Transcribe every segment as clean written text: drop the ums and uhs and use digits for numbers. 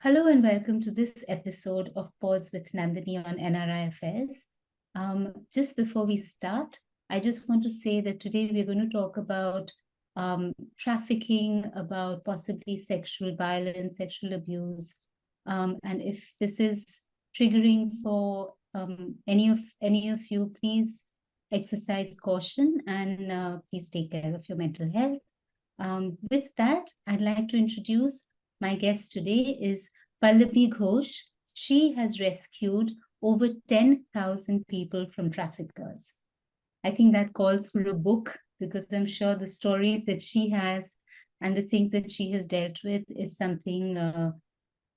Hello and welcome to this episode of Pause with Nandini on NRI Affairs. Just before we start, I just want to say that today we're going to talk about trafficking, about possibly sexual violence, sexual abuse, and if this is triggering for any of you, please exercise caution and please take care of your mental health. With that, I'd like to introduce my guest today is Pallabi Ghosh. She has rescued over 10,000 people from traffickers. I think that calls for a book because I'm sure the stories that she has and the things that she has dealt with is something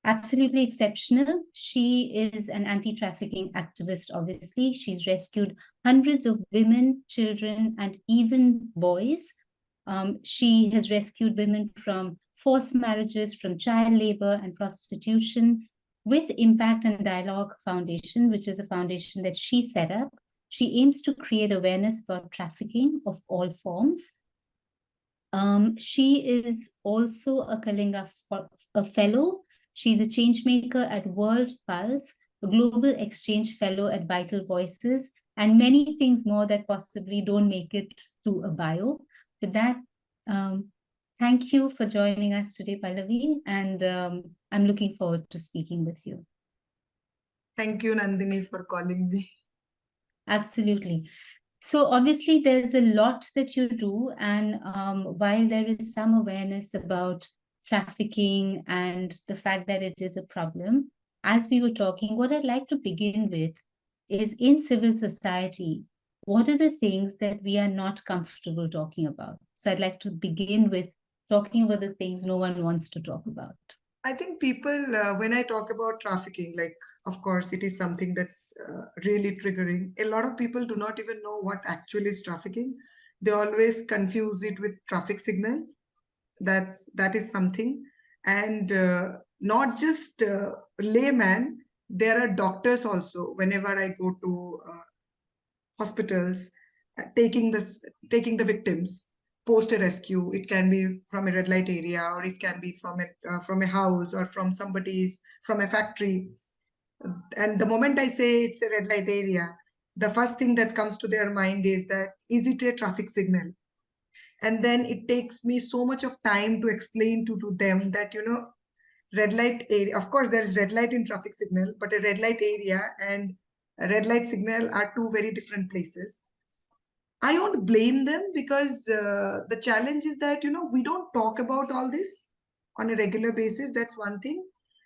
absolutely exceptional. She is an anti-trafficking activist, obviously. She's rescued hundreds of women, children, and even boys. She has rescued women from forced marriages, from child labor and prostitution with Impact and Dialogue Foundation, which is a foundation that she set up. She aims to create awareness about trafficking of all forms. She is also a Kalinga fellow. She's a change maker at World Pulse, a global exchange fellow at Vital Voices, and many things more that possibly don't make it to a bio. With that, thank you for joining us today, Pallabi, and I'm looking forward to speaking with you. Thank you, Nandini, for calling me. Absolutely. So obviously there's a lot that you do, and while there is some awareness about trafficking and the fact that it is a problem, as we were talking, what I'd like to begin with is in civil society, what are the things that we are not comfortable talking about? So I'd like to begin with talking about the things no one wants to talk about. I think people, when I talk about trafficking, like, of course, it is something that's really triggering. A lot of people do not even know what actually is trafficking. They always confuse it with traffic signal. That is something. And not just layman, there are doctors also. Whenever I go to hospitals, taking the victims post a rescue, it can be from a red light area, or it can be from a house, or from a factory. And the moment I say it's a red light area, the first thing that comes to their mind is it a traffic signal? And then it takes me so much of time to explain to them that, red light area, of course there is red light in traffic signal, but a red light area and a red light signal are two very different places. I don't blame them, because the challenge is that, we don't talk about all this on a regular basis. That's one thing.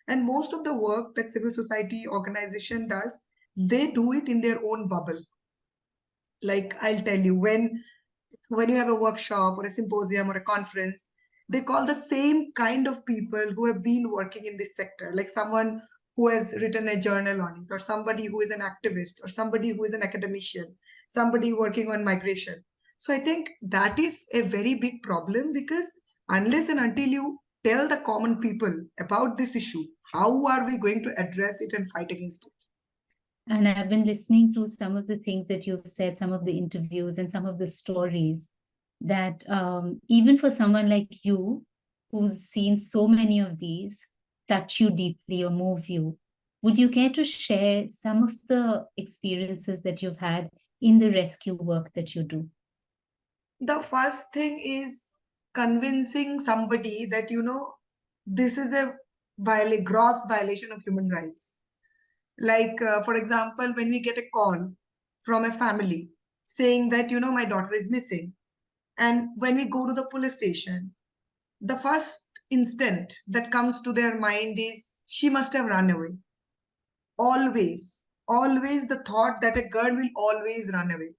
And most of the work that civil society organization does, they do it in their own bubble. Like, I'll tell you, when you have a workshop or a symposium or a conference, they call the same kind of people who have been working in this sector, like someone who has written a journal on it, or somebody who is an activist, or somebody who is an academician, somebody working on migration. So I think that is a very big problem, because unless and until you tell the common people about this issue, how are we going to address it and fight against it? And I've been listening to some of the things that you've said, some of the interviews and some of the stories that even for someone like you, who's seen so many of these, touch you deeply or move you, would you care to share some of the experiences that you've had in the rescue work that you do? The first thing is convincing somebody that, this is a gross violation of human rights. Like, for example, when we get a call from a family saying that, my daughter is missing, and when we go to the police station, the first instant that comes to their mind is she must have run away. Always the thought that a girl will always run away,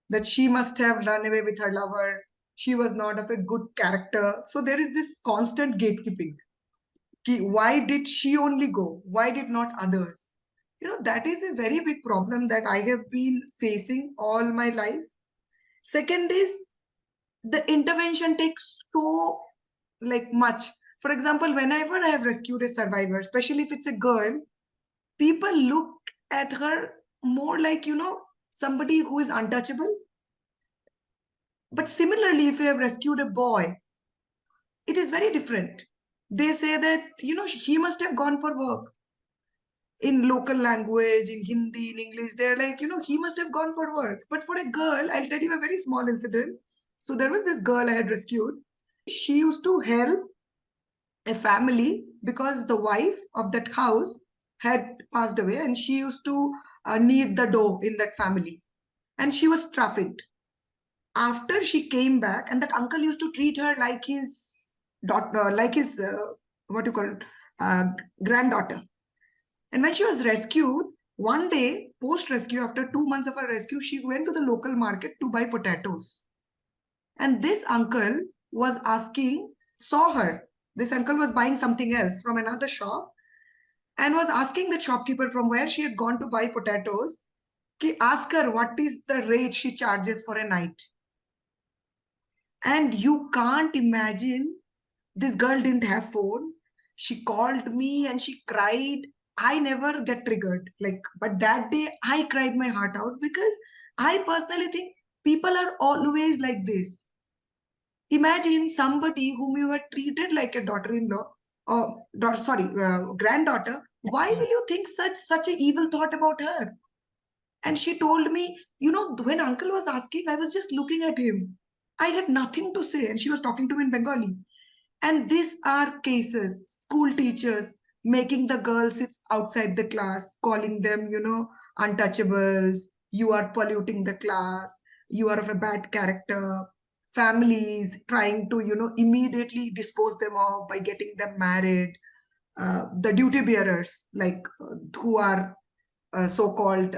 that she must have run away with her lover, she was not of a good character. So there is this constant gatekeeping. Why did she only go? Why did not others? That is a very big problem that I have been facing all my life. Second is, the intervention takes so much. For example, whenever I have rescued a survivor, especially if it's a girl, people look at her more like, somebody who is untouchable. But similarly, if you have rescued a boy, it is very different. They say that, he must have gone for work in local language, in Hindi, in English. They're like, he must have gone for work. But for a girl, I'll tell you a very small incident. So there was this girl I had rescued. She used to help a family because the wife of that house had passed away, and she used to knead the dough in that family. And she was trafficked. After she came back, and that uncle used to treat her like his daughter, like his, what you call it, uh, granddaughter. And when she was rescued, one day, post-rescue, after 2 months of her rescue, she went to the local market to buy potatoes. And this uncle was asking, saw her. This uncle was buying something else from another shop and was asking the shopkeeper from where she had gone to buy potatoes, ask her what is the rate she charges for a night. And you can't imagine, this girl didn't have phone. She called me and she cried. I never get triggered. But that day I cried my heart out because I personally think people are always like this. Imagine somebody whom you had treated like a daughter-in-law, or granddaughter. Why will you think such a evil thought about her? And she told me, when uncle was asking, I was just looking at him. I had nothing to say, and she was talking to me in Bengali. And these are cases, school teachers making the girls sit outside the class, calling them, untouchables. You are polluting the class. You are of a bad character. Families trying to, immediately dispose them off by getting them married. The duty bearers, who are so-called,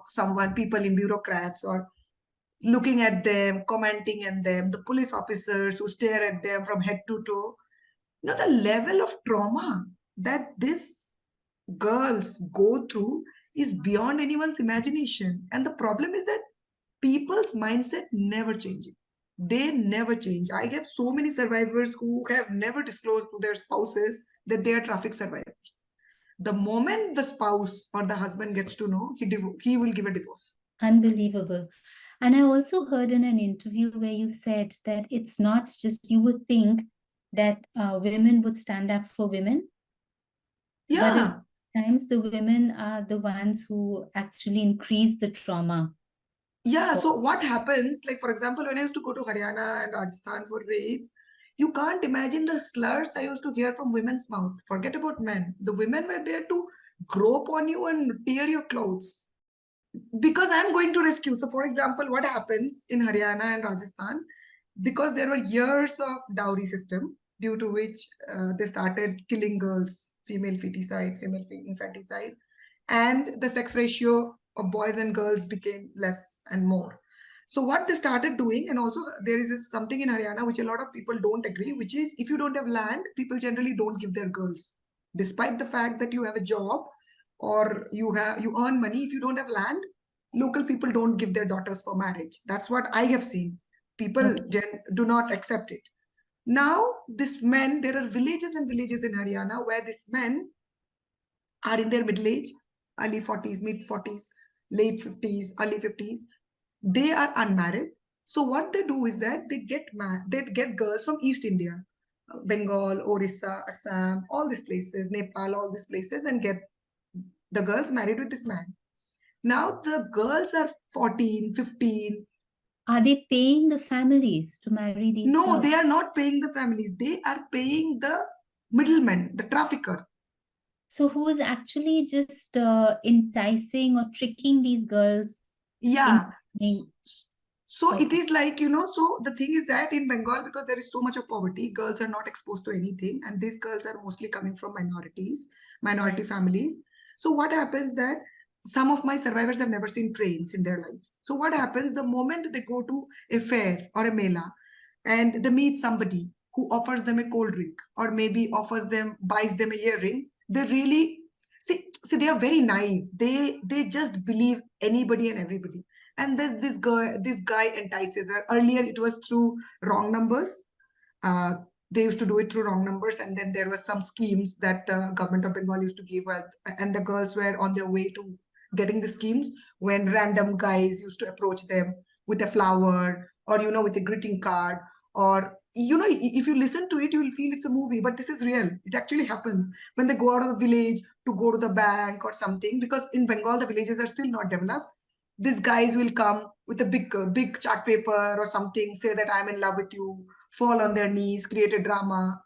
someone, people in bureaucrats, or looking at them, commenting on them, the police officers who stare at them from head to toe. The level of trauma that these girls go through is beyond anyone's imagination. And the problem is that people's mindset never changes. They never change. I have so many survivors who have never disclosed to their spouses that they are traffic survivors. The moment the spouse or the husband gets to know, he will give a divorce. Unbelievable. And I also heard in an interview where you said that it's not just, you would think that women would stand up for women, but Yeah. at times the women are the ones who actually increase the trauma. Yeah, so what happens, like for example, when I used to go to Haryana and Rajasthan for raids, you can't imagine the slurs I used to hear from women's mouth. Forget about men. The women were there to grope on you and tear your clothes because I'm going to rescue. So for example, what happens in Haryana and Rajasthan, because there were years of dowry system due to which they started killing girls, female feticide, female infanticide, and the sex ratio of boys and girls became less and more. So what they started doing, and also there is something in Haryana which a lot of people don't agree, which is if you don't have land, people generally don't give their girls. Despite the fact that you have a job or you earn money, if you don't have land, local people don't give their daughters for marriage. That's what I have seen. People do not accept it. Now, these men, there are villages and villages in Haryana where these men are in their middle age, early 40s, mid 40s, late 50s, early 50s. They are unmarried. So what they do is that they get girls from East India, Bengal, Orissa, Assam, all these places, Nepal, all these places, and get the girls married with this man. Now the girls are 14, 15. Are they paying the families to marry these No, girls? they are not paying the families. They are paying the middleman, the trafficker. So who is actually just enticing or tricking these girls? Yeah. In, So it okay. is like, so the thing is that in Bengal, because there is so much of poverty, girls are not exposed to anything. And these girls are mostly coming from minority families. So what happens that some of my survivors have never seen trains in their lives. So what happens the moment they go to a fair or a mela and they meet somebody who offers them a cold drink or maybe buys them a earring, they really see they are very naive. They just believe anybody and everybody. And this guy entices her. Earlier it was through wrong numbers. They used to do it through wrong numbers, and then there were some schemes that the government of Bengal used to give, and the girls were on their way to getting the schemes when random guys used to approach them with a flower or with a greeting card or if you listen to it, you will feel it's a movie, but this is real. It actually happens when they go out of the village to go to the bank or something, because in Bengal, the villages are still not developed. These guys will come with a big chart paper or something, say that I'm in love with you, fall on their knees, create a drama,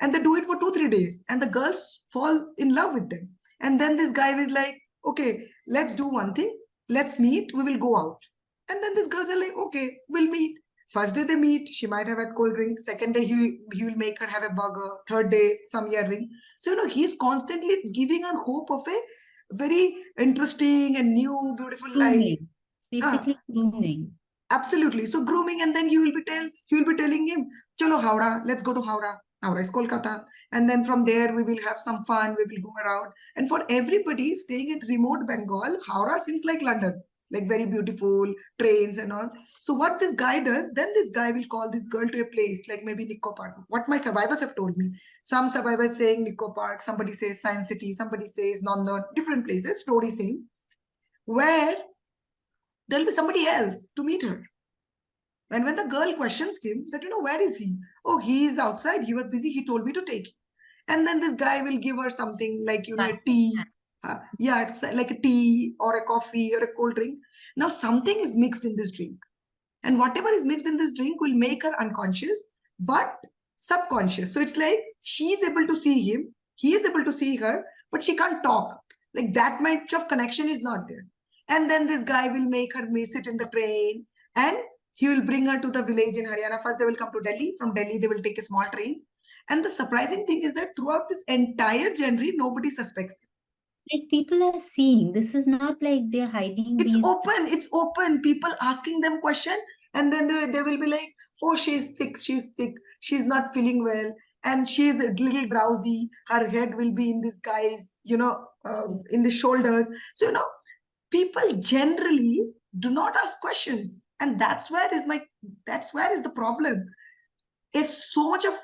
and they do it for 2-3 days, and the girls fall in love with them. And then this guy is like, okay, let's do one thing, let's meet, we will go out. And then these girls are like, okay, we'll meet. First day they meet, she might have had cold drink. Second day he will make her have a burger. Third day some earring. So he's constantly giving her hope of a very interesting and new beautiful life. Grooming. It's basically grooming. Absolutely. So grooming, and then he will be telling him, "Chalo Howrah, let's go to Howrah. Howrah is Kolkata." And then from there we will have some fun. We will go around. And for everybody staying in remote Bengal, Howrah seems like London, like very beautiful trains and all. So what this guy does, then this guy will call this girl to a place like maybe Nico Park. What my survivors have told me. Some survivors saying Nico Park, somebody says Science City, somebody says London, different places. Story same, where there'll be somebody else to meet her. And when the girl questions him that, where is he? Oh, he is outside. He was busy. He told me to take him. And then this guy will give her something like, a tea. Yeah, it's like a tea or a coffee or a cold drink. Now, something is mixed in this drink. And whatever is mixed in this drink will make her unconscious, but subconscious. So it's like she's able to see him. He is able to see her, but she can't talk. Like that much of connection is not there. And then this guy will make her sit in the train, and he will bring her to the village in Haryana. First, they will come to Delhi. From Delhi, they will take a small train. And the surprising thing is that throughout this entire journey, nobody suspects him. Like people are seeing. This is not like they're hiding It's these. open. It's open. People asking them question, and then they will be like, "Oh, she's sick. She's sick. She's not feeling well, and she's a little drowsy. Her head will be in this guy's, in the shoulders." So people generally do not ask questions, and that's where is the problem. Is so much of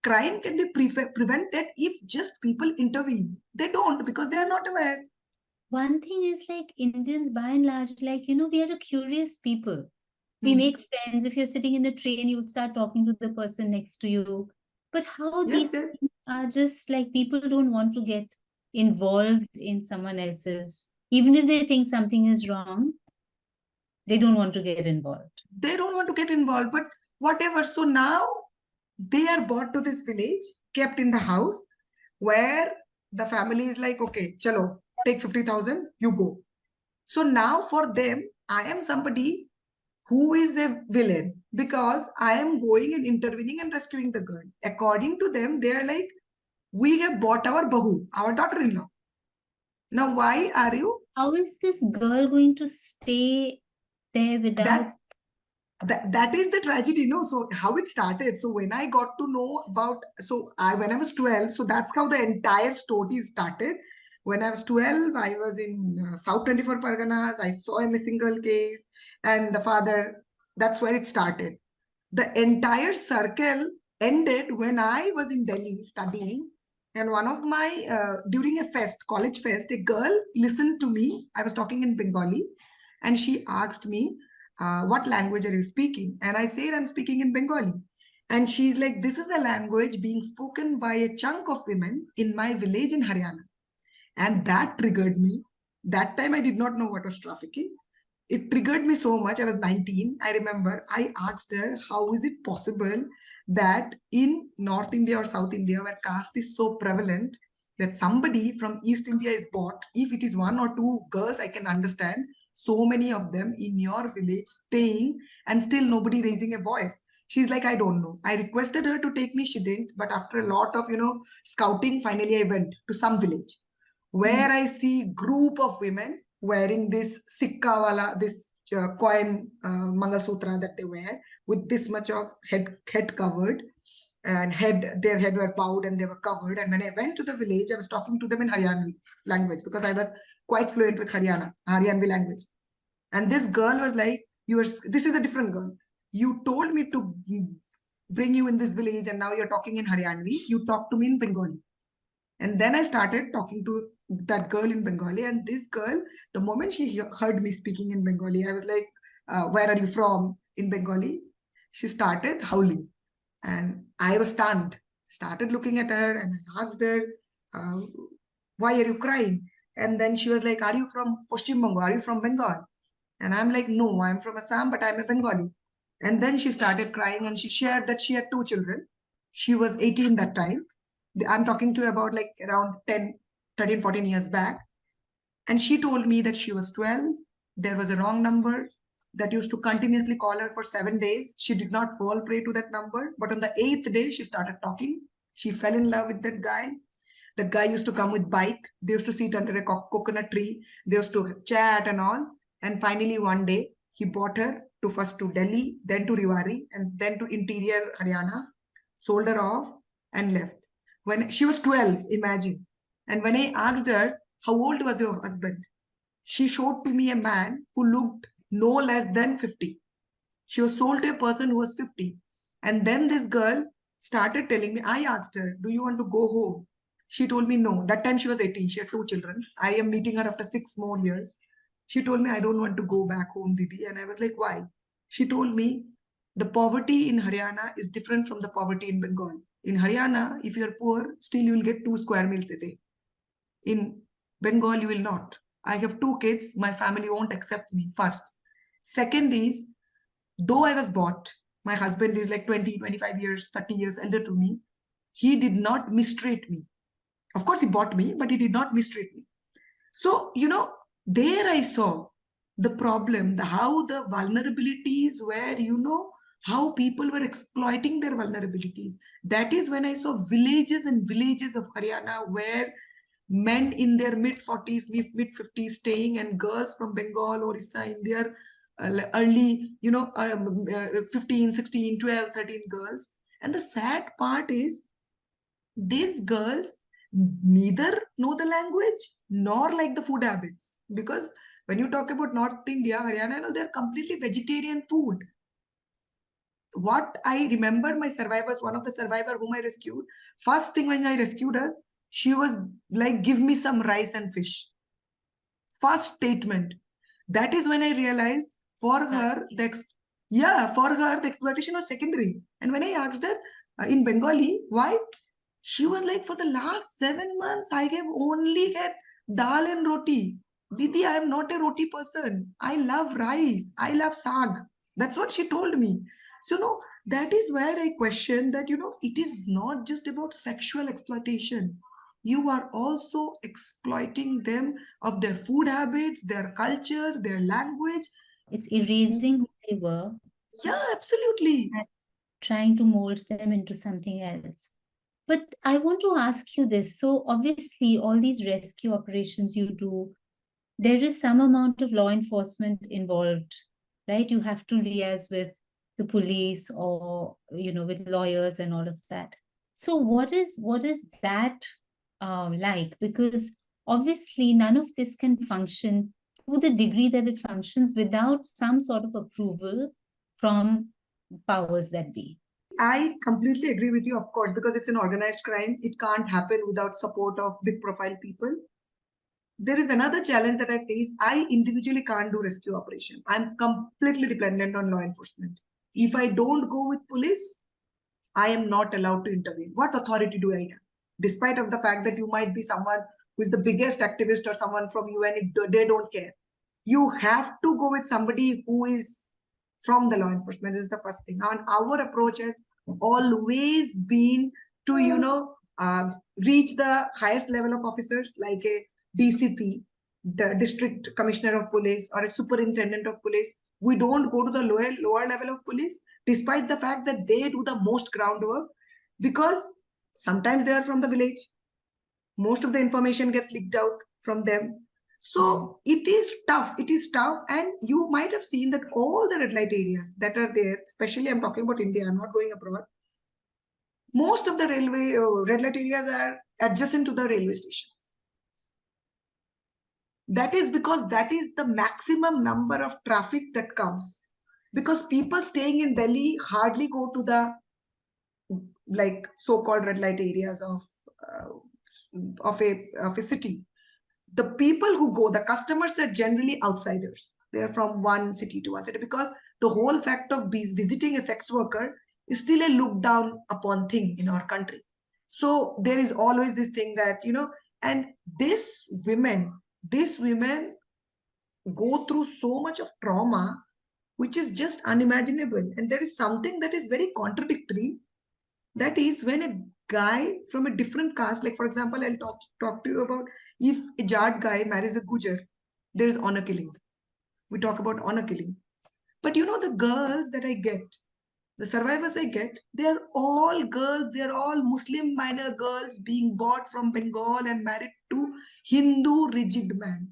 crime can be prevented if just people intervene. They don't, because they are not aware. One thing is like Indians by and large, like, we are a curious people. We make friends. If you're sitting in a train, you will start talking to the person next to you. But how Yes, these yes. things are just like people don't want to get involved in someone else's, even if they think something is wrong, they don't want to get involved. They don't want to get involved, but whatever. So now they are brought to this village, kept in the house, where the family is like, okay, chalo, take 50,000, you go. So now for them, I am somebody who is a villain, because I am going and intervening and rescuing the girl. According to them, they are like, we have bought our bahu, our daughter-in-law. Now, why are you? How is this girl going to stay there without? That is the tragedy, no? So how it started. So when I got to know about, when I was 12, so that's how the entire story started. When I was 12, I was in South 24 Parganas. I saw a missing girl case, and the father, that's where it started. The entire circle ended when I was in Delhi studying. And one of my, during a college fest, a girl listened to me. I was talking in Bengali, and she asked me, what language are you speaking? And I said, I'm speaking in Bengali. And she's like, this is a language being spoken by a chunk of women in my village in Haryana. And that triggered me. That time I did not know what was trafficking. It triggered me so much. I was 19. I remember I asked her, how is it possible that in North India or South India, where caste is so prevalent, that somebody from East India is bought? If it is one or two girls, I can understand. So many of them in your village staying and still nobody raising a voice. She's like, I don't know. I requested her to take me. She didn't. But after a lot of, scouting, finally I went to some village where I see group of women wearing this sikka wala, this coin Mangal Sutra that they wear, with this much of head covered, and their head were bowed and they were covered. And when I went to the village, I was talking to them in Haryanvi language, because I was quite fluent with Haryanvi language. And this girl was like, this is a different girl. You told me to bring you in this village, and now you're talking in Haryanvi. You talk to me in Bengali. And then I started talking to that girl in Bengali. And this girl, the moment she heard me speaking in Bengali, I was like, where are you from in Bengali? She started howling. And I was stunned, started looking at her, and I asked her, uh, why are you crying? And then she was like, are you from Paschim Bengal? Are you from Bengal? And I'm like, no, I'm from Assam, but I'm a Bengali. And then she started crying and she shared that she had 2 children. She was 18 that time. I'm talking to you about like around 10, 13, 14 years back. And she told me that she was 12. There was a wrong number that used to continuously call her for 7 days. She did not fall prey to that number. But on the 8th day, she started talking. She fell in love with that guy. That guy used to come with bike. They used to sit under a coconut tree. They used to chat and all. And finally, one day, he brought her to first to Delhi, then to Rewari, and then to interior Haryana, sold her off and left. When she was 12, imagine. And when I asked her, how old was your husband? She showed to me a man who looked no less than 50. She was sold to a person who was 50. And then this girl started telling me, I asked her, do you want to go home? She told me no. That time she was 18. She had 2 children. I am meeting her after 6 more years. She told me, I don't want to go back home, Didi. And I was like, why? She told me, the poverty in Haryana is different from the poverty in Bengal. In Haryana, if you're poor, still you will get 2 square meals a day. In Bengal, you will not. I have 2 kids. My family won't accept me, first. Second is, though I was bought, my husband is like 20, 25 years, 30 years elder to me. He did not mistreat me. Of course, he bought me, but he did not mistreat me. So, there I saw the problem, how the vulnerabilities were, how people were exploiting their vulnerabilities. That is when I saw villages and villages of Haryana where men in their mid-40s, mid-50s staying, and girls from Bengal, Orissa in their early, 15, 16, 12, 13 girls. And the sad part is these girls neither know the language nor like the food habits. Because when you talk about North India, Haryana, they're completely vegetarian food. What I remember, my survivors, one of the survivor whom I rescued, first thing when I rescued her, she was like, give me some rice and fish. First statement. That is when I realized for her, the exploitation was secondary. And when I asked her in Bengali, why? She was like, for the last 7 months, I have only had dal and roti. Didi, I am not a roti person. I love rice. I love sag. That's what she told me. So, that is where I question that, it is not just about sexual exploitation. You are also exploiting them of their food habits, their culture, their language. It's erasing who they were. Yeah, absolutely. And trying to mold them into something else. But I want to ask you this. So obviously, all these rescue operations you do, there is some amount of law enforcement involved, right? You have to liaise with the police or, with lawyers and all of that. So what is that like? Because obviously none of this can function to the degree that it functions without some sort of approval from powers that be. I completely agree with you, of course, because it's an organized crime. It can't happen without support of big profile people. There is another challenge that I face. I individually can't do rescue operation. I'm completely dependent on law enforcement. If I don't go with police, I am not allowed to intervene. What authority do I have? Despite of the fact that you might be someone who is the biggest activist or someone from UN, they don't care. You have to go with somebody who is from the law enforcement. This is the first thing. And our approach has always been to, reach the highest level of officers like a DCP, the district commissioner of police, or a superintendent of police. We don't go to the lower level of police, despite the fact that they do the most groundwork, because sometimes they are from the village. Most of the information gets leaked out from them. So it is tough. It is tough. And you might have seen that all the red light areas that are there, especially I'm talking about India, I'm not going abroad. Most of the railway red light areas are adjacent to the railway stations. That is because that is the maximum number of traffic that comes. Because people staying in Delhi hardly go to the like so-called red light areas of a city. The people who go, the customers are generally outsiders. They are from one city to one city, because the whole fact of visiting a sex worker is still a look down upon thing in our country. So there is always this thing that, and these women go through so much of trauma, which is just unimaginable. And there is something that is very contradictory. That is when a guy from a different caste, like for example, I'll talk to you about if a Jat guy marries a Gujar, there is honor killing. We talk about honor killing. But the girls that I get, the survivors I get, they're all girls, they're all Muslim minor girls being bought from Bengal and married to Hindu rigid man.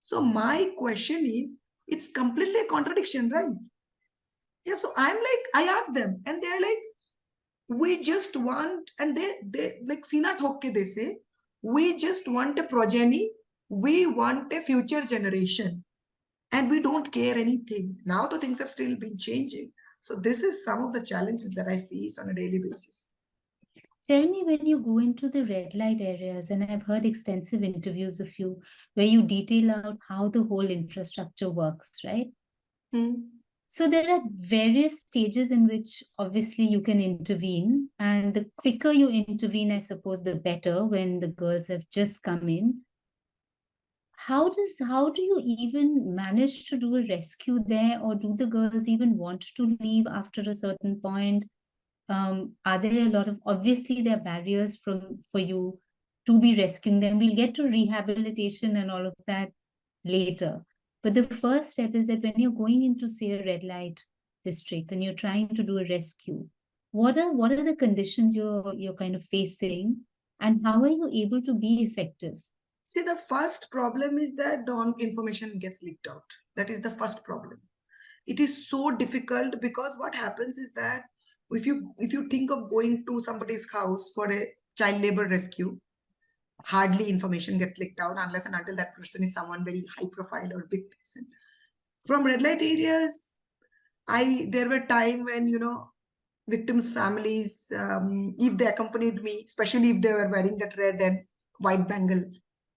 So my question is, it's completely a contradiction, right? Yeah, so I'm like, I ask them, and they're like, we just want, and they like Sina Thokke, they say, we just want a progeny, we want a future generation, and we don't care anything. Now the things have still been changing. So this is some of the challenges that I face on a daily basis. Tell me, when you go into the red light areas, and I've heard extensive interviews of you where you detail out how the whole infrastructure works, right? So there are various stages in which obviously you can intervene, and the quicker you intervene, I suppose, the better when the girls have just come in. How do you even manage to do a rescue there, or do the girls even want to leave after a certain point? Are there a lot of, obviously there are barriers for you to be rescuing them. We'll get to rehabilitation and all of that later. But the first step is that when you're going into, say, a red light district and you're trying to do a rescue, what are the conditions you're kind of facing, and how are you able to be effective? See, the first problem is that the information gets leaked out. That is the first problem. It is so difficult because what happens is that if you think of going to somebody's house for a child labor rescue, hardly information gets leaked out unless and until that person is someone very high profile or big person. From red light areas, there were time when victims' families, if they accompanied me, especially if they were wearing that red and white bangle,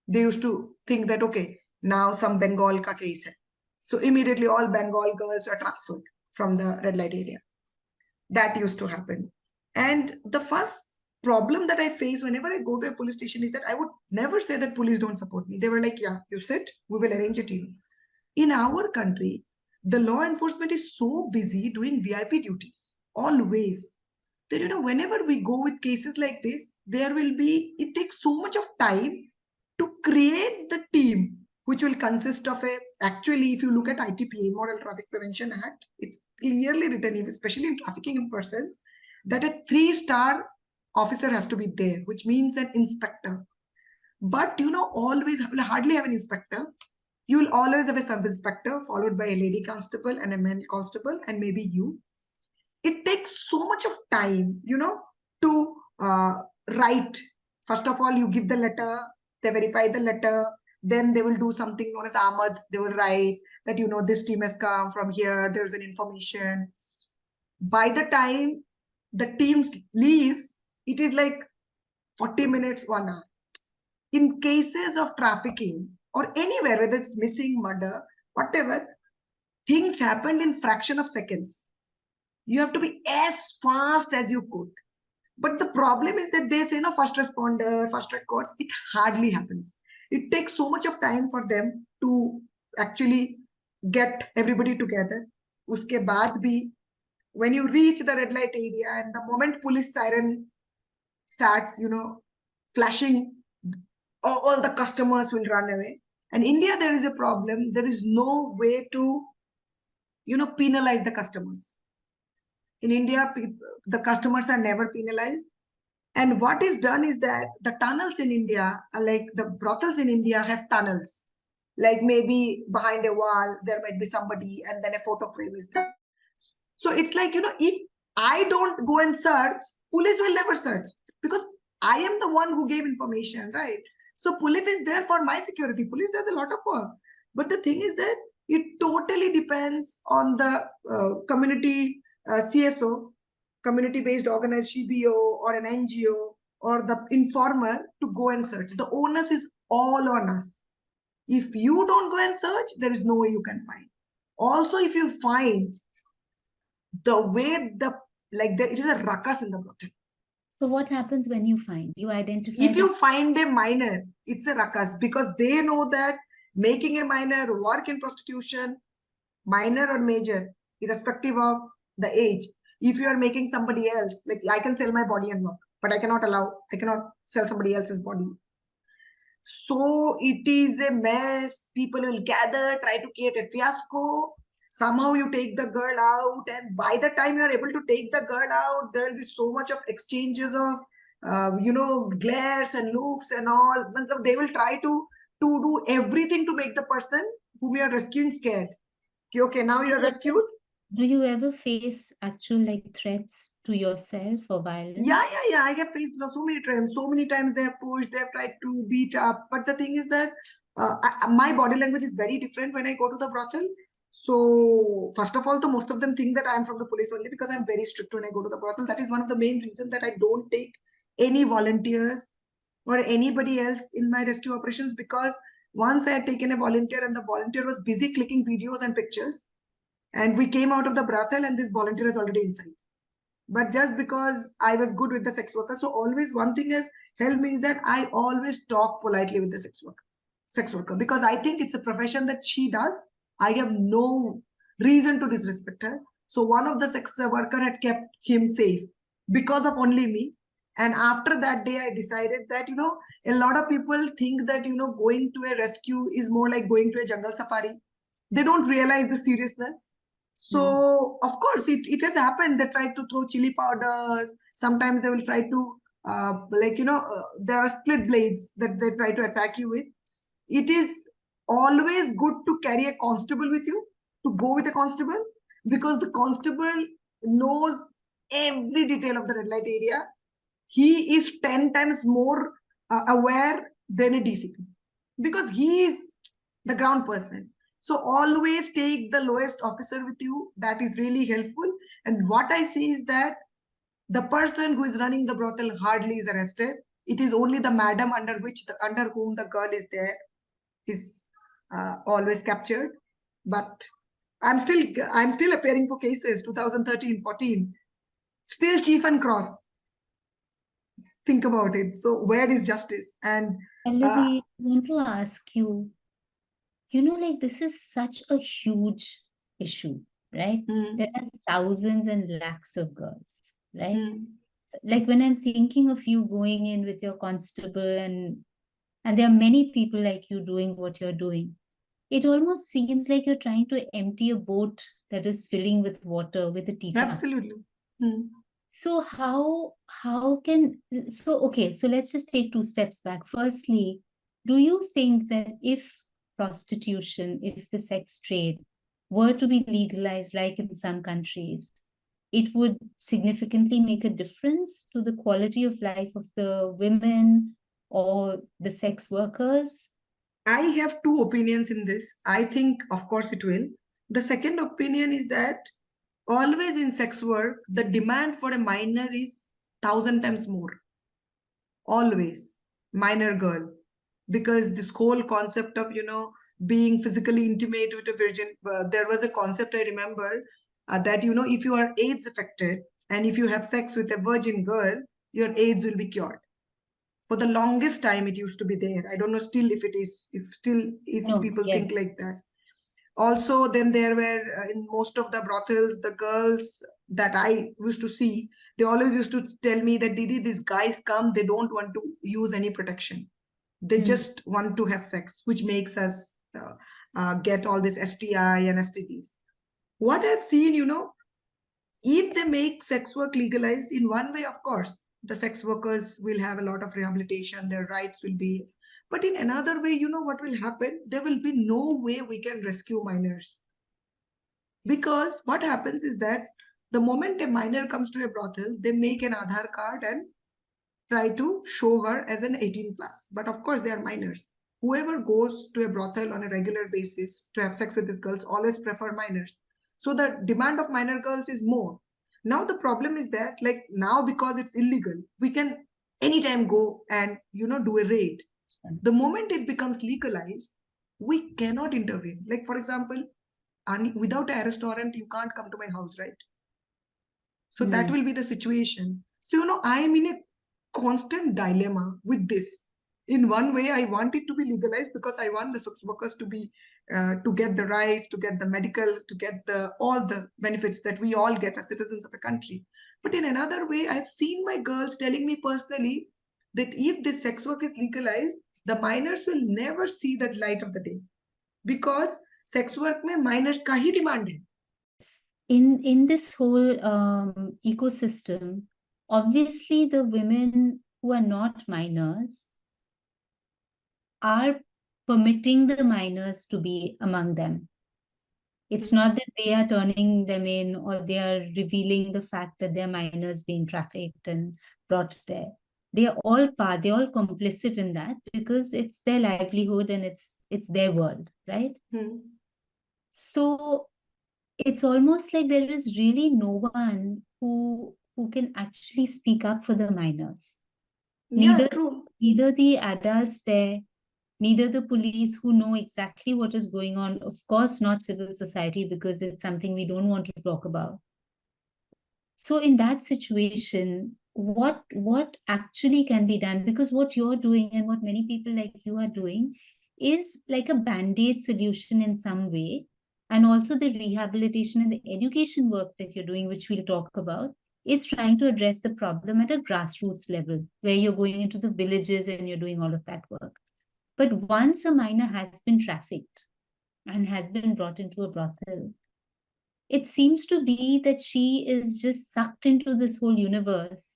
they used to think that, okay, now some Bengal ka case hai. So immediately all Bengal girls are transferred from the red light area. That used to happen. And the first problem that I face whenever I go to a police station is that I would never say that police don't support me. They were like, yeah, you sit, we will arrange a team. In our country, the law enforcement is so busy doing VIP duties, always. That, whenever we go with cases like this, it takes so much of time to create the team, which will consist of actually, if you look at ITPA, Immoral Traffic Prevention Act, it's clearly written, especially in trafficking in persons, that a 3-star officer has to be there, which means an inspector. But, always hardly have an inspector. You will always have a sub-inspector followed by a lady constable and a man constable and maybe you. It takes so much of time, to write. First of all, you give the letter, they verify the letter, then they will do something known as Ahmad. They will write that, this team has come from here, there's an information. By the time the team leaves, it is like 40 minutes, 1 hour. In cases of trafficking or anywhere, whether it's missing, murder, whatever, things happened in fraction of seconds. You have to be as fast as you could. But the problem is that they say, first responder, first records, it hardly happens. It takes so much of time for them to actually get everybody together. Uske baad bhi, when you reach the red light area and the moment police siren starts, flashing, all the customers will run away. And India, there is a problem. There is no way to, penalize the customers. In India, the customers are never penalized. And what is done is that the tunnels in India, like the brothels in India, have tunnels. Like maybe behind a wall, there might be somebody and then a photo frame is done. So it's like, if I don't go and search, police will never search because I am the one who gave information, right? So police is there for my security. Police does a lot of work. But the thing is that it totally depends on the community CSO, community-based organized CBO or an NGO or the informer to go and search. The onus is all on us. If you don't go and search, there is no way you can find. Also, if you find the way the like there, it is a ruckus in the brothel. So what happens when you identify If you find a minor, it's a ruckus because they know that making a minor work in prostitution, minor or major, irrespective of the age, if you are making somebody else, like I can sell my body and work, but I cannot sell somebody else's body. So it is a mess. People will gather, try to create a fiasco. Somehow you take the girl out, and by the time you are able to take the girl out, there will be so much of exchanges of, glares and looks and all. They will try to do everything to make the person whom you are rescuing scared. Okay, now you are rescued. Do you ever face actual like threats to yourself or violence? Yeah. I have faced so many times. So many times they have pushed, they have tried to beat up. But the thing is that my body language is very different when I go to the brothel. So first of all, most of them think that I am from the police only because I'm very strict when I go to the brothel. That is one of the main reasons that I don't take any volunteers or anybody else in my rescue operations, because once I had taken a volunteer and the volunteer was busy clicking videos and pictures, and we came out of the brothel and this volunteer is already inside. But just because I was good with the sex worker, so always one thing has helped me is that I always talk politely with the sex worker, because I think it's a profession that she does. I have no reason to disrespect her. So one of the sex worker had kept him safe because of only me. And after that day, I decided that, a lot of people think that, going to a rescue is more like going to a jungle safari. They don't realize the seriousness. So, of course, it has happened. They try to throw chili powders. Sometimes they will try to, there are split blades that they try to attack you with. It is always good to carry a constable with you, to go with a constable, because the constable knows every detail of the red light area. He is 10 times more aware than a DCP because he is the ground person. So always take the lowest officer with you. That is really helpful. And what I see is that the person who is running the brothel hardly is arrested. It is only the madam under whom the girl is there is always captured. But I'm still appearing for cases 2013, 14. Still chief and cross. Think about it. So where is justice? And Pallabi, I want to ask you, like this is such a huge issue, right? There are thousands and lakhs of girls, right? Like when I'm thinking of you going in with your constable and there are many people like you doing what you're doing, it almost seems like you're trying to empty a boat that is filling with water with a teacup. Absolutely. So so let's just take two steps back. Firstly, do you think that if prostitution, if the sex trade were to be legalized like in some countries, it would significantly make a difference to the quality of life of the women or the sex workers? I have two opinions in this. I think, of course, it will. The second opinion is that always in sex work, the demand for a minor is 1,000 times more. Always. Minor girl. Because this whole concept of, being physically intimate with a virgin, there was a concept I remember that, if you are AIDS affected and if you have sex with a virgin girl, your AIDS will be cured. For the longest time, it used to be there. I don't know still if it is, if people think like that. Also, then there were in most of the brothels, the girls that I used to see, they always used to tell me that, Didi, these guys come, they don't want to use any protection. They just want to have sex, which makes us get all this STI and STDs. What I've seen, if they make sex work legalized, in one way, of course, the sex workers will have a lot of rehabilitation, their rights will be. But in another way, what will happen? There will be no way we can rescue minors. Because what happens is that the moment a minor comes to a brothel, they make an Aadhaar card and try to show her as an 18 plus. But of course, they are minors. Whoever goes to a brothel on a regular basis to have sex with these girls always prefer minors. So the demand of minor girls is more. Now the problem is that, like now, because it's illegal, we can anytime go and do a raid. The moment it becomes legalized, we cannot intervene. Like for example, without an arrest warrant, you can't come to my house, right? So that will be the situation. So, I am in a constant dilemma with this. In one way, I want it to be legalized because I want the sex workers to be to get the rights, to get the medical, to get all the benefits that we all get as citizens of a country. But in another way, I've seen my girls telling me personally that if this sex work is legalized, the minors will never see that light of the day because sex work में minors का ही demand है. In this whole ecosystem, obviously the women who are not minors are permitting the minors to be among them. It's not that they are turning them in or they are revealing the fact that they're minors being trafficked and brought there. They're all complicit in that because it's their livelihood and it's their world, right? So it's almost like there is really no one who can actually speak up for the minors. Yeah, true. Neither the adults there, neither the police who know exactly what is going on, of course not civil society because it's something we don't want to talk about. So in that situation, what actually can be done? Because what you're doing and what many people like you are doing is like a band-aid solution in some way. And also the rehabilitation and the education work that you're doing, which we'll talk about, is trying to address the problem at a grassroots level, where you're going into the villages and you're doing all of that work. But once a minor has been trafficked and has been brought into a brothel, it seems to be that she is just sucked into this whole universe.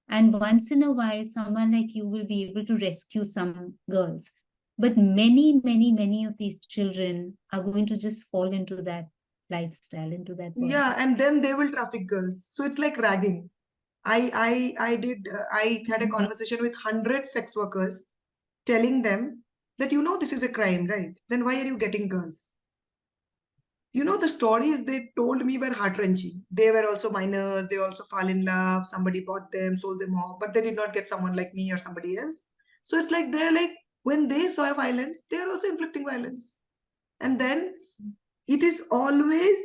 And once in a while, someone like you will be able to rescue some girls. But many, many, many of these children are going to just fall into that lifestyle, into that world. Yeah, and then they will traffic girls. So it's like ragging. I had a conversation with 100 sex workers telling them that this is a crime, right? Then why are you getting girls? The stories they told me were heart-wrenching. They were also minors, they also fall in love, somebody bought them, sold them off, but they did not get someone like me or somebody else. So it's like they're like, when they saw violence, they're also inflicting violence. And then it is always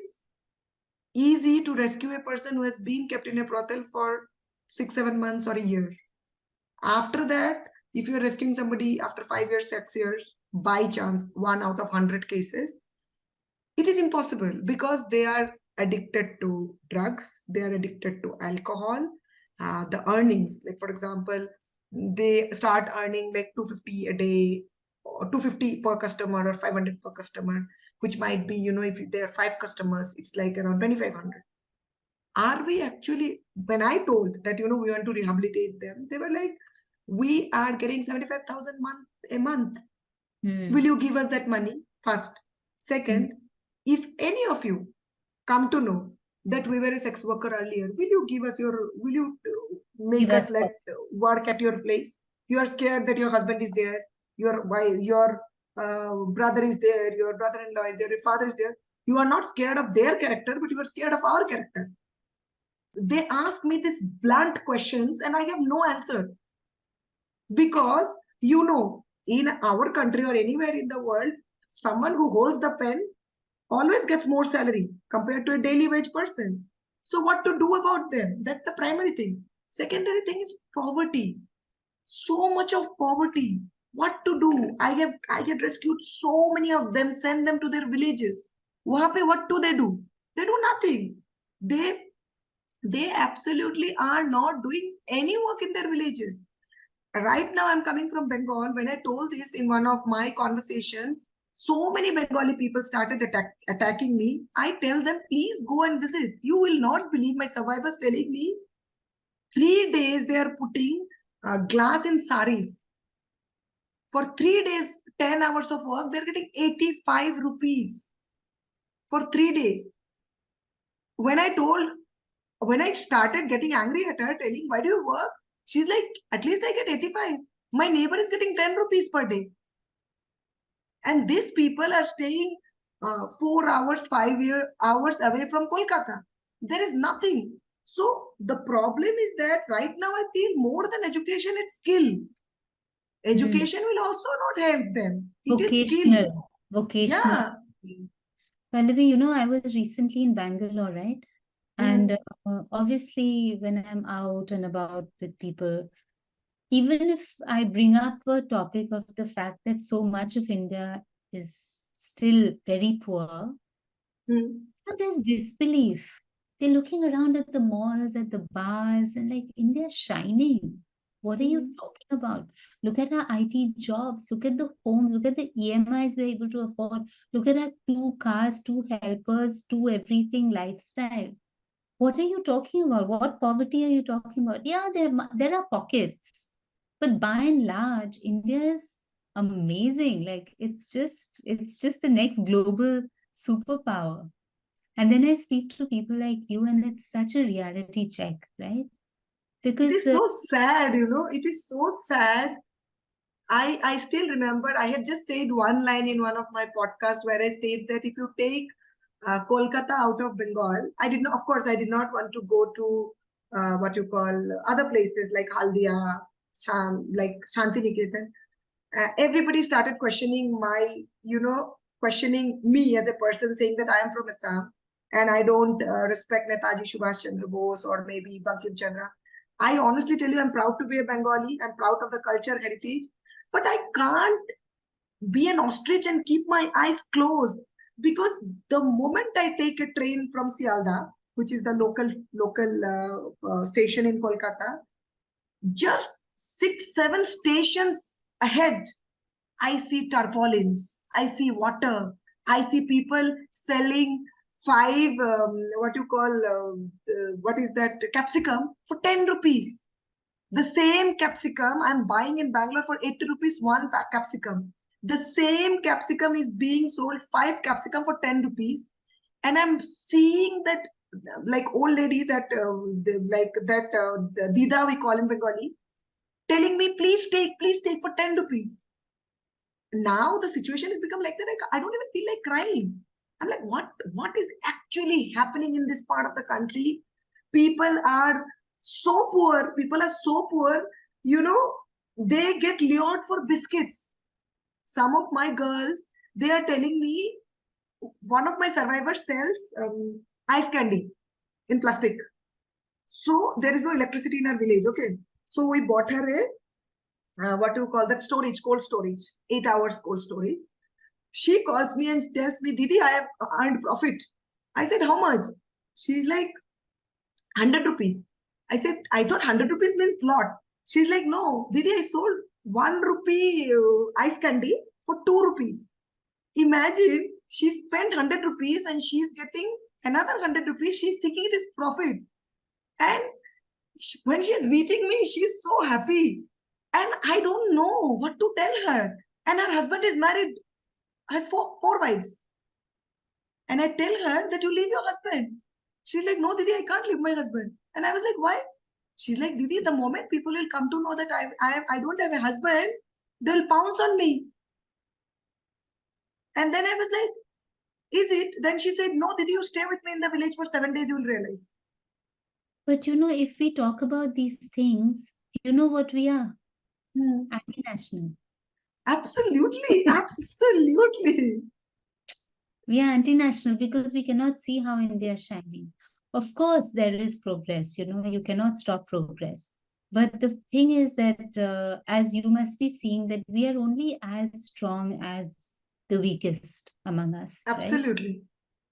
easy to rescue a person who has been kept in a brothel for 6-7 months or a year. After that, if you're rescuing somebody after 5 years, 6 years, by chance, 1 out of 100 cases, it is impossible because they are addicted to drugs, they are addicted to alcohol, the earnings, like for example, they start earning like 250 a day or 250 per customer or 500 per customer, which might be, if there are 5 customers, it's like around 2,500. Are we actually, when I told that, we want to rehabilitate them, they were like, we are getting 75,000 a month. Will you give us that money? First. Second, if any of you come to know that we were a sex worker earlier, will you make us let work at your place? You are scared that your husband is there, your brother is there, your brother-in-law is there, your father is there. You are not scared of their character, but you are scared of our character. They ask me these blunt questions and I have no answer. Because, in our country or anywhere in the world, someone who holds the pen always gets more salary compared to a daily wage person. So what to do about them? That's the primary thing. Secondary thing is poverty. So much of poverty. What to do? I get rescued so many of them, send them to their villages. What do? They do nothing. They absolutely are not doing any work in their villages. Right now, I'm coming from Bengal. When I told this in one of my conversations, so many Bengali people started attacking me. I tell them, please go and visit. You will not believe my survivors telling me 3 days they are putting glass in saris. For 3 days, 10 hours of work, they're getting 85 rupees for 3 days. When I started getting angry at her, telling, why do you work? She's like, at least I get 85. My neighbor is getting 10 rupees per day. And these people are staying 4 hours, 5 hours away from Kolkata. There is nothing. So the problem is that right now I feel more than education, it's skill. Education will also not help them. It is skill. Vocational. Yeah. Pallavi, I was recently in Bangalore, right? And obviously, when I'm out and about with people, even if I bring up a topic of the fact that so much of India is still very poor, and there's disbelief. They're looking around at the malls, at the bars, and like, India's shining. What are you talking about? Look at our IT jobs. Look at the homes. Look at the EMIs we're able to afford. Look at our 2 cars, 2 helpers, 2 everything lifestyle. What are you talking about? What poverty are you talking about? Yeah, there are pockets, but by and large, India is amazing. Like, it's just the next global superpower. And then I speak to people like you, and it's such a reality check, right? It Because is so sad, it is so sad. I still remember I had just said one line in one of my podcasts where I said that if you take Kolkata out of Bengal, of course, I did not want to go to what you call other places like Haldia, like Shantiniketan. Everybody started questioning questioning me as a person, saying that I am from Assam and I don't respect Netaji Subhash Chandra Bose or maybe Bankim Chandra. I honestly tell you, I'm proud to be a Bengali. I'm proud of the culture heritage, but I can't be an ostrich and keep my eyes closed, because the moment I take a train from Sialda, which is the local station in Kolkata, just 6-7 stations ahead, I see tarpaulins, I see water, I see people selling five, what is that, capsicum for 10 rupees. The same capsicum I'm buying in Bangalore for 80 rupees, one capsicum. The same capsicum is being sold 5 capsicum for 10 rupees. And I'm seeing that, like old lady, that the Dida we call in Bengali, telling me, please take for 10 rupees. Now the situation has become like that. I don't even feel like crying. I'm like, what is actually happening in this part of the country? People are so poor. They get lured for biscuits. Some of my girls, they are telling me, one of my survivors sells ice candy in plastic. So there is no electricity in our village. Okay. So we bought her a what do you call that, storage, cold storage, 8 hours cold storage. She calls me and tells me, Didi, I have earned profit. I said, how much? She's like, 100 rupees. I said, I thought 100 rupees means lot. She's like, no, Didi, I sold 1 rupee ice candy for 2 rupees. Imagine, she spent 100 rupees and she's getting another 100 rupees. She's thinking it is profit. And when she's meeting me, she's so happy. And I don't know what to tell her. And her husband is married, has four wives. And I tell her that you leave your husband. She's like, no, Didi, I can't leave my husband. And I was like, why? She's like, Didi, the moment people will come to know that I don't have a husband, they'll pounce on me. And then I was like, is it? Then she said, no, Didi, you stay with me in the village for 7 days, you will realize. But if we talk about these things, you know what we are? Anti-national. Absolutely. Absolutely. We are anti-national because we cannot see how India is shining. Of course, there is progress. You cannot stop progress. But the thing is that, as you must be seeing, that we are only as strong as the weakest among us. Absolutely. Right?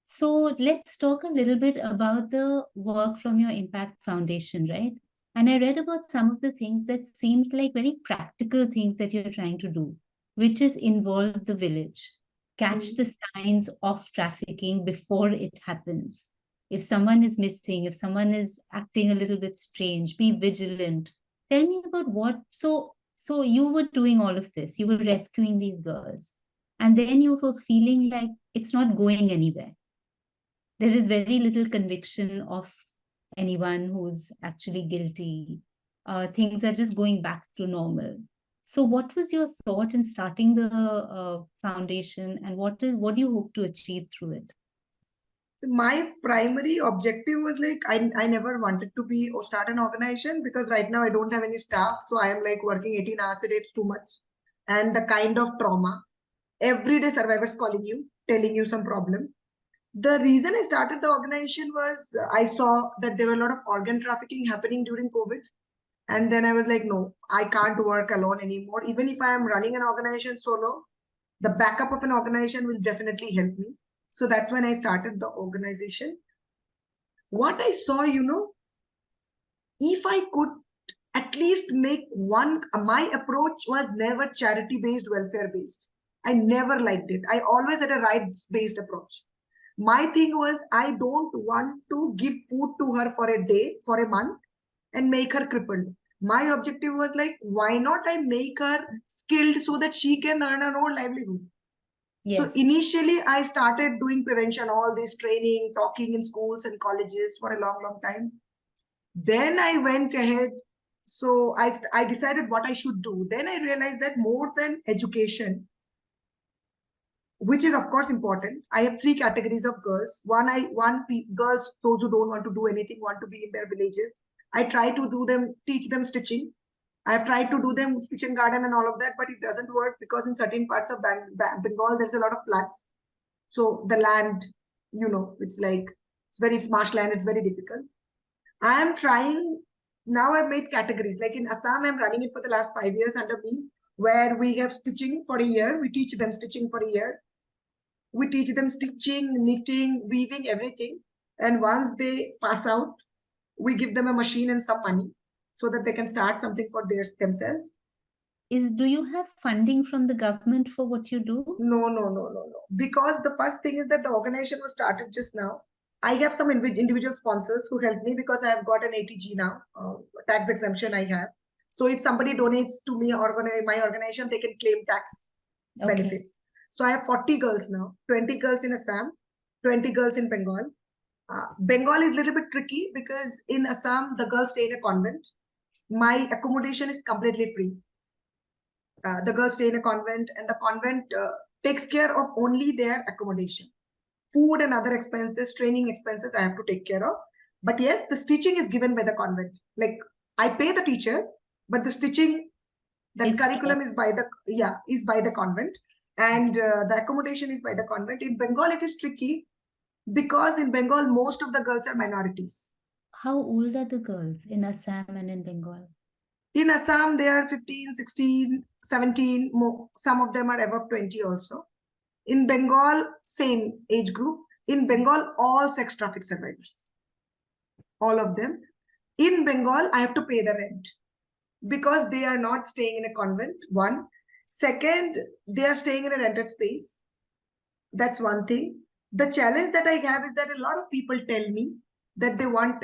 So let's talk a little bit about the work from your Impact Foundation, right? And I read about some of the things that seemed like very practical things that you're trying to do, which is involve the village, catch the signs of trafficking before it happens. If someone is missing, if someone is acting a little bit strange, be vigilant. Tell me about what. So you were doing all of this. You were rescuing these girls. And then you were feeling like it's not going anywhere. There is very little conviction of anyone who's actually guilty. Things are just going back to normal. So what was your thought in starting the foundation, and what do you hope to achieve through it? My primary objective was like, I never wanted to be or start an organization, because right now I don't have any staff. So I am like working 18 hours a day. It's too much. And the kind of trauma, everyday survivors calling you, telling you some problem. The reason I started the organization was I saw that there were a lot of organ trafficking happening during COVID. And then I was like, no, I can't work alone anymore. Even if I am running an organization solo, the backup of an organization will definitely help me. So that's when I started the organization. What I saw, if I could at least make one, my approach was never charity-based, welfare-based. I never liked it. I always had a rights-based approach. My thing was, I don't want to give food to her for a day, for a month, and make her crippled. My objective was like, why not I make her skilled so that she can earn her own livelihood? Yes. So initially, I started doing prevention, all this training, talking in schools and colleges for a long, long time. Then I went ahead. So I decided what I should do. Then I realized that more than education, which is of course important, I have three categories of girls. Girls, those who don't want to do anything, want to be in their villages. I try to teach them stitching. I've tried to do them kitchen garden and all of that, but it doesn't work because in certain parts of Bengal, there's a lot of floods. So the land, it's marshland, it's very difficult. I am trying, now I've made categories. Like in Assam, I'm running it for the last 5 years under me, where we have stitching for a year. We teach them stitching for a year. We teach them stitching, knitting, weaving, everything. And once they pass out, we give them a machine and some money so that they can start something for themselves. Do you have funding from the government for what you do? No. Because the first thing is that the organization was started just now. I have some individual sponsors who help me because I have got an ATG now, tax exemption I have. So if somebody donates to me or my organization, they can claim tax benefits. So I have 40 girls now, 20 girls in Assam, 20 girls in Bengal. Bengal is a little bit tricky because in Assam, the girls stay in a convent. My accommodation is completely free. The girls stay in a convent and the convent takes care of only their accommodation. Food and other expenses, training expenses, I have to take care of. But yes, the stitching is given by the convent. Like I pay the teacher, but the stitching, that curriculum is by the convent, and the accommodation is by the convent. In Bengal, it is tricky because in Bengal, most of the girls are minorities. How old are the girls in Assam and in Bengal? In Assam, they are 15, 16, 17. Some of them are above 20 also. In Bengal, same age group. In Bengal, all sex traffic survivors. All of them. In Bengal, I have to pay the rent because they are not staying in a convent, one. Second, they are staying in a rented space. That's one thing. The challenge that I have is that a lot of people tell me that they want,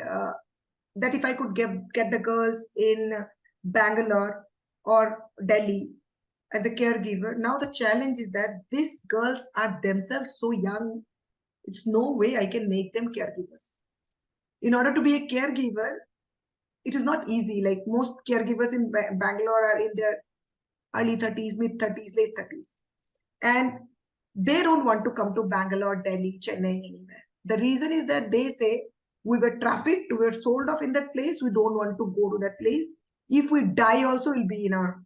that if I could get the girls in Bangalore or Delhi as a caregiver. Now the challenge is that these girls are themselves so young, it's no way I can make them caregivers. In order to be a caregiver, it is not easy. Like most caregivers in Bangalore are in their early 30s, mid 30s, late 30s. And they don't want to come to Bangalore, Delhi, Chennai, anywhere. The reason is that they say, we were trafficked, we were sold off in that place, we don't want to go to that place. If we die also, we'll be in our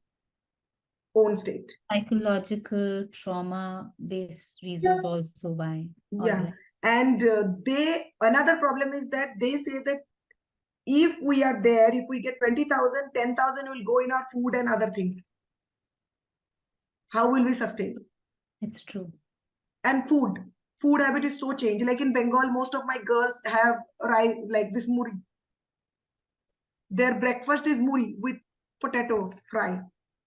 own state. Psychological trauma-based reasons also why. Yeah. Right. And another problem is that they say that if we are there, if we get 20,000, 10,000 will go in our food and other things. How will we sustain? It's true. And food habit is so changed. Like in Bengal, most of my girls have like this muri. Their breakfast is muri with potato fry.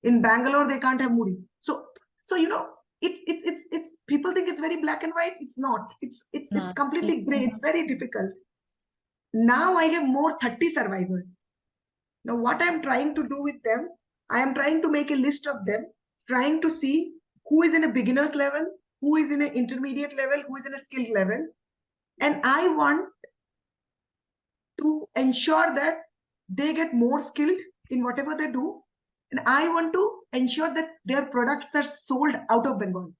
In Bangalore, they can't have muri. So it's people think it's very black and white. It's not. It's completely gray. It's very difficult. Now I have more 30 survivors. Now what I'm trying to do with them, I am trying to make a list of them, trying to see who is in a beginner's level, who is in an intermediate level, who is in a skilled level. And I want to ensure that they get more skilled in whatever they do. And I want to ensure that their products are sold out of Bengal.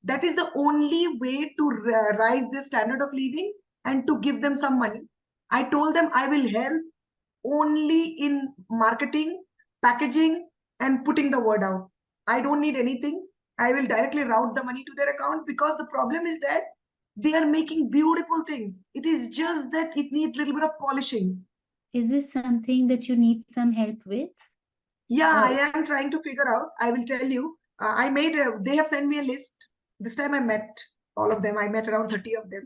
That is the only way to rise their standard of living and to give them some money. I told them I will help only in marketing, packaging, and putting the word out. I don't need anything. I will directly route the money to their account because the problem is that They are making beautiful things. It is just that it needs a little bit of polishing. Is this something that you need some help with? Yeah, Or I am trying to figure out. I will tell you. They have sent me a list. This time I met all of them. I met around 30 of them.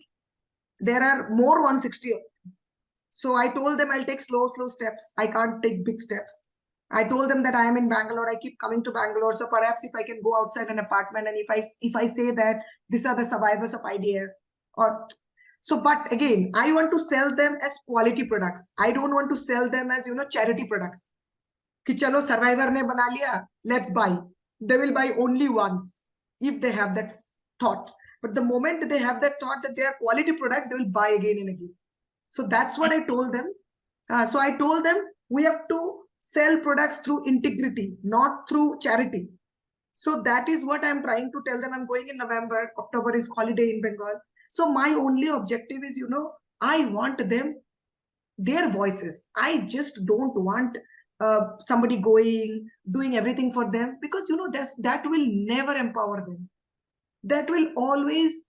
There are more 160 of them. So I told them I'll take slow steps. I can't take big steps. I told them that I am in Bangalore. I keep coming to Bangalore. So perhaps if I can go outside an apartment, and if I say that these are the survivors of IDF, or so, but again, I want to sell them as quality products. I don't want to sell them as charity products. कि चलो survivor ने बना लिया, let's buy. They will buy only once if they have that thought. But the moment they have that thought that they are quality products, they will buy again and again. So that's what I told them. So I told them we have to sell products through integrity, not through charity. So that is what I'm trying to tell them. I'm going in November. October is holiday in Bengal. So my only objective is, I want them, their voices. I just don't want somebody doing everything for them, because that will never empower them. That will always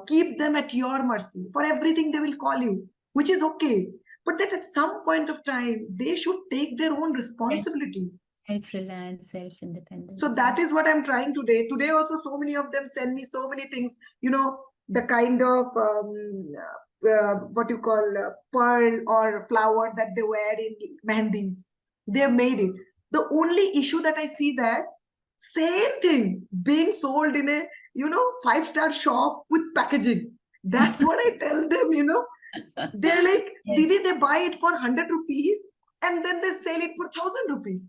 keep them at your mercy. For everything they will call you, which is okay, but that at some point of time they should take their own responsibility. Self-reliance, self-independence. So that is what I'm trying today. Today also, so many of them send me so many things, the kind of what you call pearl or flower that they wear in mehendis. They made it. The only issue that I see, that same thing being sold in a 5-star shop with packaging. That's what I tell them. They're like, Yes. Didi, they buy it for 100 rupees and then they sell it for 1,000 rupees.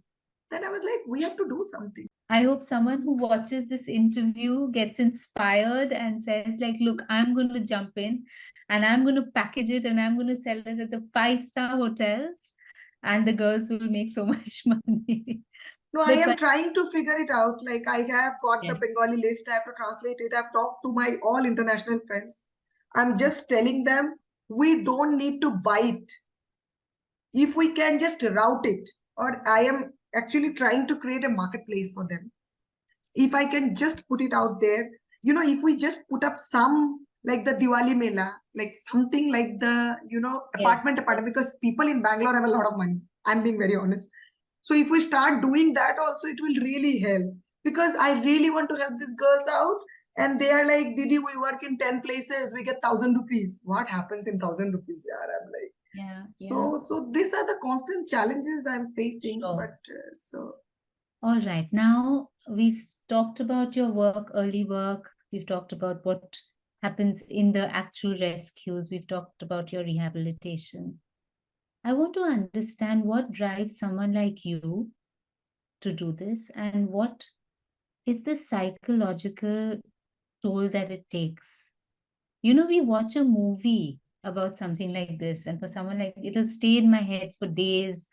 Then I was like, we have to do something. I hope someone who watches this interview gets inspired and says, like, look, I'm going to jump in and I'm going to package it and I'm going to sell it at the 5-star hotels, and the girls will make so much money. No, I am trying to figure it out. Like, I have got the Yes. Bengali list. I have to translate it. I've talked to my all international friends. I'm just telling them, we don't need to buy it. If we can just route it, or I am actually trying to create a marketplace for them. If I can just put it out there, if we just put up some, like the Diwali Mela, like something like the, apartment, because people in Bangalore have a lot of money. I'm being very honest. So if we start doing that also, it will really help, because I really want to help these girls out. And they are like, Didi, we work in 10 places, we get 1,000 rupees. What happens in 1,000 rupees? Yeah, I'm like, so these are the constant challenges I'm facing. Sure. But all right, now we've talked about your work, early work. We've talked about what happens in the actual rescues. We've talked about your rehabilitation. I want to understand what drives someone like you to do this, and what is the psychological toll that it takes. We watch a movie about something like this, and for someone like, it'll stay in my head for days,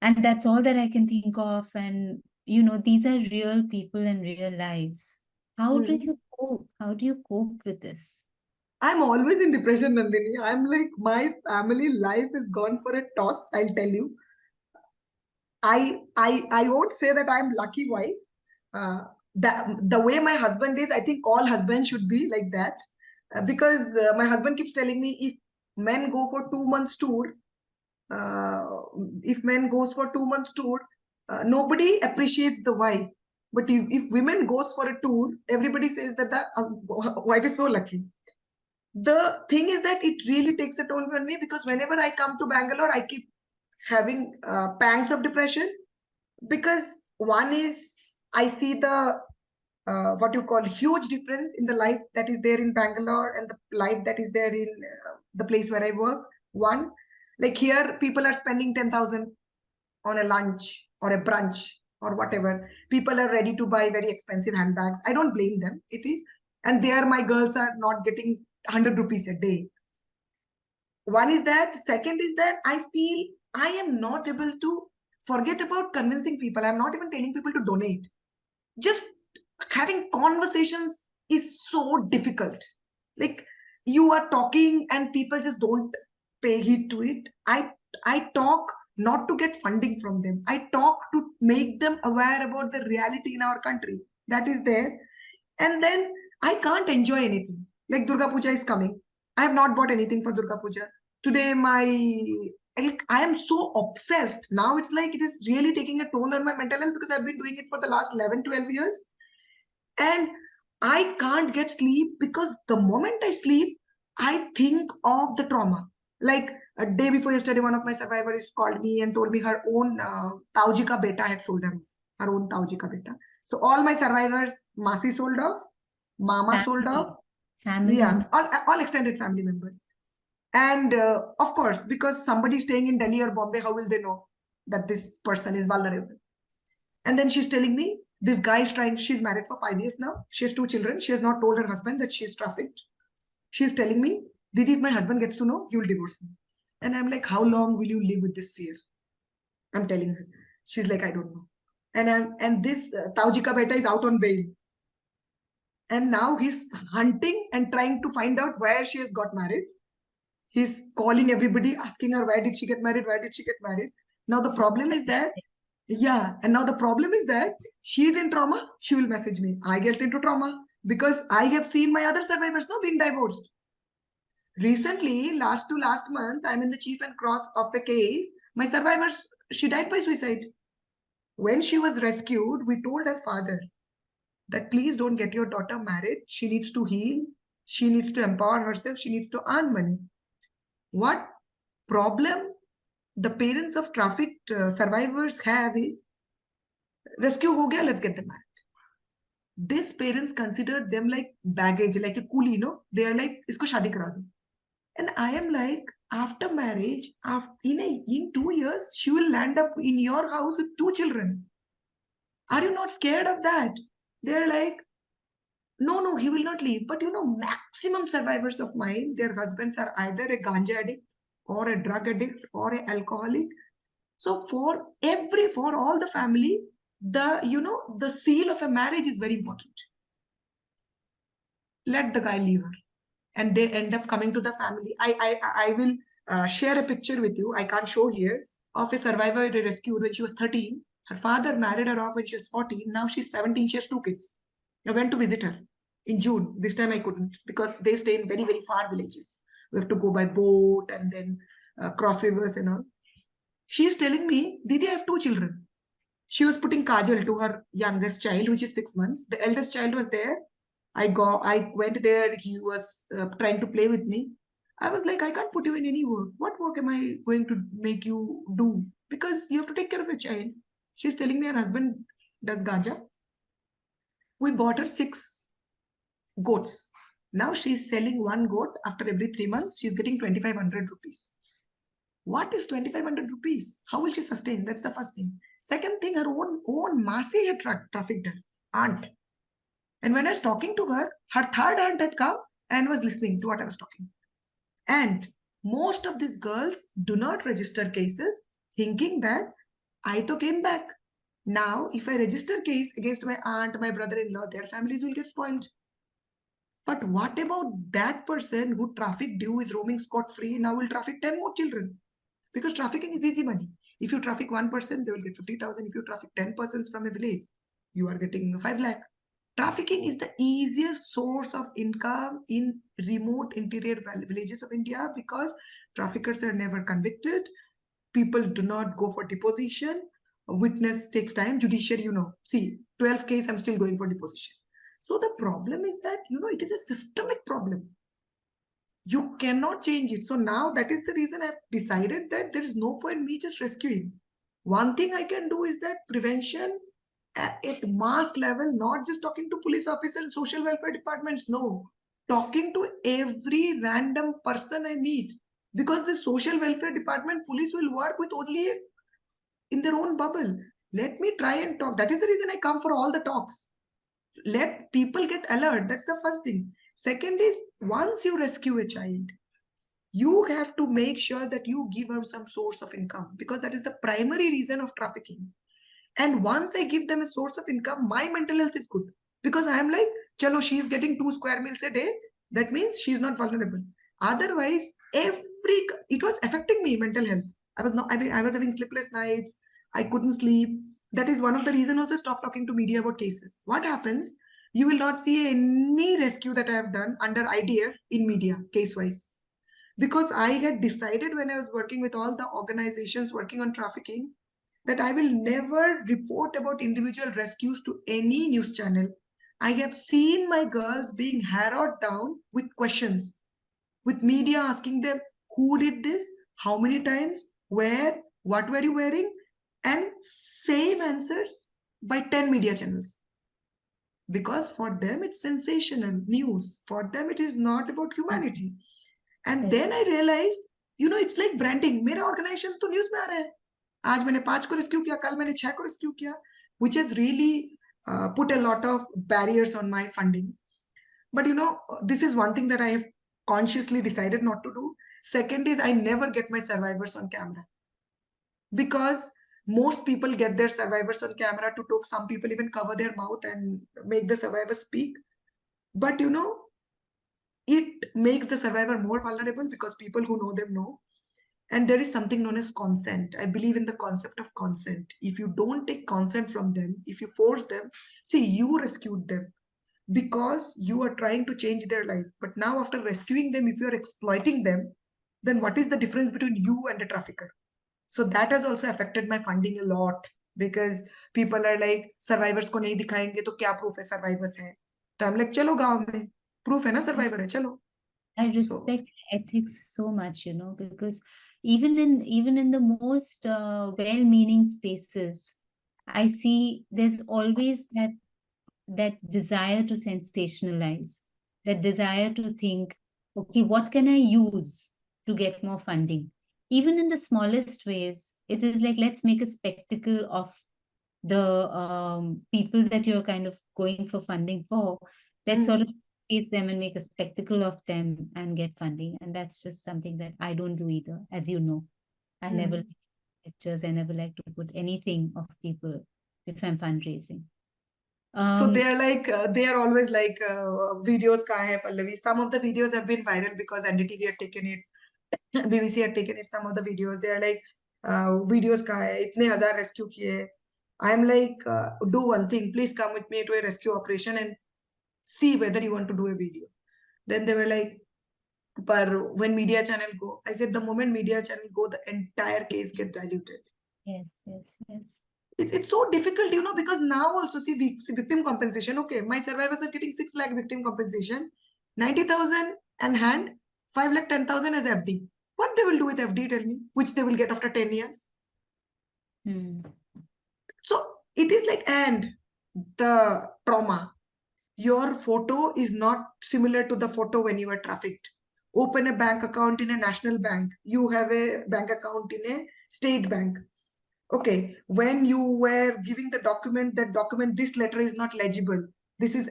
and that's all that I can think of. And these are real people and real lives. How do you cope? How do you cope with this? I'm always in depression, Nandini. I'm like, my family life is gone for a toss, I'll tell you. I won't say that I'm lucky wife. The way my husband is, I think all husbands should be like that. Because my husband keeps telling me, if men go for 2 months tour, if men goes for 2 months tour, nobody appreciates the wife. But if women goes for a tour, everybody says that the wife is so lucky. The thing is that it really takes a toll on me, because whenever I come to Bangalore, I keep having pangs of depression. Because one is, I see the what you call huge difference in the life that is there in Bangalore and the life that is there in the place where I work. One, like here, people are spending 10,000 on a lunch or a brunch or whatever. People are ready to buy very expensive handbags. I don't blame them. It is. And there, my girls are not getting 100 rupees a day. One is that. Second is that I feel I am not able to forget about convincing people. I'm not even telling people to donate. Just having conversations is so difficult. Like, you are talking and people just don't pay heed to it. I talk not to get funding from them. I talk to make them aware about the reality in our country that is there. And then I can't enjoy anything. Like Durga Puja is coming. I have not bought anything for Durga Puja. Today, I am so obsessed. Now it's like it is really taking a toll on my mental health because I've been doing it for the last 11, 12 years. And I can't get sleep because the moment I sleep, I think of the trauma. Like a day before yesterday, one of my survivors called me and told me her own Tauji ka beta had sold her own Tauji ka beta. So all my survivors, Masi sold off, Mama sold off, Family. all extended family members. And of course, because somebody staying in Delhi or Bombay, how will they know that this person is vulnerable? And then she's telling me, this guy is trying, she's married for 5 years now. She has 2 children. She has not told her husband that she's trafficked. She's telling me, Didi, if my husband gets to know, he will divorce me. And I'm like, how long will you live with this fear? I'm telling her. She's like, I don't know. And this Taujika Beta is out on bail. And now he's hunting and trying to find out where she has got married. He's calling everybody, asking her, where did she get married? Where did she get married? Now the problem is that, and now the problem is that she's in trauma. She will message me. I get into trauma because I have seen my other survivors now being divorced. Recently, last month, I'm in the chief and cross of a case. My survivors, she died by suicide. When she was rescued, we told her father that please don't get your daughter married. She needs to heal. She needs to empower herself. She needs to earn money. What problem the parents of trafficked survivors have is, rescue ho gaya, let's get them married. These parents consider them like baggage, like a coolie, no? They are like, isko shadi kara do. And I am like, after marriage, in 2 years, she will land up in your house with 2 children. Are you not scared of that? They're like, no, he will not leave. But maximum survivors of mine, their husbands are either a ganja addict or a drug addict or an alcoholic. So for all the family, the seal of a marriage is very important. Let the guy leave her. And they end up coming to the family. I will share a picture with you. I can't show here, of a survivor they rescued when she was 13. Her father married her off when she was 14. Now she's 17. She has 2 kids. I went to visit her in June. This time I couldn't because they stay in very, very far villages. We have to go by boat and then cross rivers and all. She's telling me, Didi, I have 2 children. She was putting kajal to her youngest child, which is 6 months. The eldest child was there. I went there. He was trying to play with me. I was like, I can't put you in any work. What work am I going to make you do? Because you have to take care of your child. She's telling me her husband does ganja. We bought her 6 goats. Now she's selling 1 goat after every 3 months. She's getting 2,500 rupees. What is 2,500 rupees? How will she sustain? That's the first thing. Second thing, her own Masi had trafficked her, aunt. And when I was talking to her, her third aunt had come and was listening to what I was talking. And most of these girls do not register cases thinking that I to came back. Now, if I register case against my aunt, my brother-in-law, their families will get spoiled. But what about that person who trafficked you, is roaming scot-free, now will traffic 10 more children? Because trafficking is easy money. If you traffic 1 person, they will get 50,000. If you traffic 10 persons from a village, you are getting 5 lakh. Trafficking is the easiest source of income in remote interior villages of India because traffickers are never convicted. People do not go for deposition. A witness takes time. Judiciary, see, 12 case, I'm still going for deposition. So the problem is that, it is a systemic problem. You cannot change it. So now that is the reason I've decided that there is no point me just rescuing. One thing I can do is that prevention at mass level, not just talking to police officers, social welfare departments, no. Talking to every random person I meet. Because the social welfare department, police will work with only in their own bubble. Let me try and talk. That is the reason I come for all the talks. Let people get alert. That's the first thing. Second is, once you rescue a child, you have to make sure that you give her some source of income because that is the primary reason of trafficking. And once I give them a source of income, my mental health is good because I am like, chalo, she's getting 2 square meals a day. That means she's not vulnerable. Otherwise, it was affecting me mental health. I was having sleepless nights. I couldn't sleep. That is one of the reasons also I stopped talking to media about cases. What happens? You will not see any rescue that I have done under IDF in media, case-wise. Because I had decided when I was working with all the organizations working on trafficking, that I will never report about individual rescues to any news channel. I have seen my girls being harrowed down with questions, with media asking them, who did this, how many times, where, what were you wearing, and same answers by 10 media channels. Because for them it's sensational news, for them it is not about humanity. And then I realized, it's like branding. मेरा organization तो news में आ रहा है. आज मैंने 5 को rescue किया, कल मैंने 6 को rescue किया, which has really put a lot of barriers on my funding. But this is one thing that I have consciously decided not to do. Second is I never get my survivors on camera, because most people get their survivors on camera to talk. Some people even cover their mouth and make the survivor speak. But it makes the survivor more vulnerable, because people who know them know. And there is something known as consent. I believe in the concept of consent. If you don't take consent from them, if you force them, see, you rescued them because you are trying to change their life. But now after rescuing them, if you are exploiting them, then what is the difference between you and a trafficker? So that has also affected my funding a lot, because people are like, survivors को नहीं दिखाएंगे तो क्या proof है survivors है? तो I'm like, चलो गांव में proof है ना survivor है, चलो. I respect ethics so much, because even in the most well-meaning spaces, I see there's always that desire to sensationalize, that desire to think, okay, what can I use to get more funding? Even in the smallest ways, it is like, let's make a spectacle of the people that you're kind of going for funding for. Let's sort of chase them and make a spectacle of them and get funding. And that's just something that I don't do either. As you know, I never like pictures. I never like to put anything of people if I'm fundraising. So they are like, they are always like, videos kahan hai, Pallavi. Some of the videos have been viral because NDTV had taken it, BBC had taken it. Some of the videos, they are like, videos kahan hai, itne hazar rescue kiye. I'm like, do one thing, please come with me to a rescue operation and see whether you want to do a video. Then they were like, but when media channel go, I said, the moment media channel go, the entire case get diluted. Yes. It's so difficult, because now also see victim compensation. Okay, my survivors are getting 6 lakh victim compensation, 90,000 and hand, 5 lakh 10,000 as FD. What they will do with FD, tell me, which they will get after 10 years. So it is like, and the trauma, your photo is not similar to the photo when you were trafficked. Open a bank account in a national bank. You have a bank account in a state bank. Okay, when you were giving the document, that document, this letter is not legible. This is,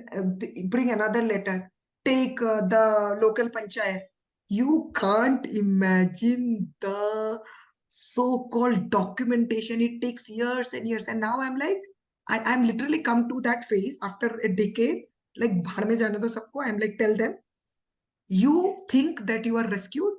bring another letter. Take the local panchayat. You can't imagine the so-called documentation. It takes years and years. And now I'm like, I'm literally come to that phase after a decade. Like, bhar mein jane do sabko. I'm like, tell them, you think that you are rescued,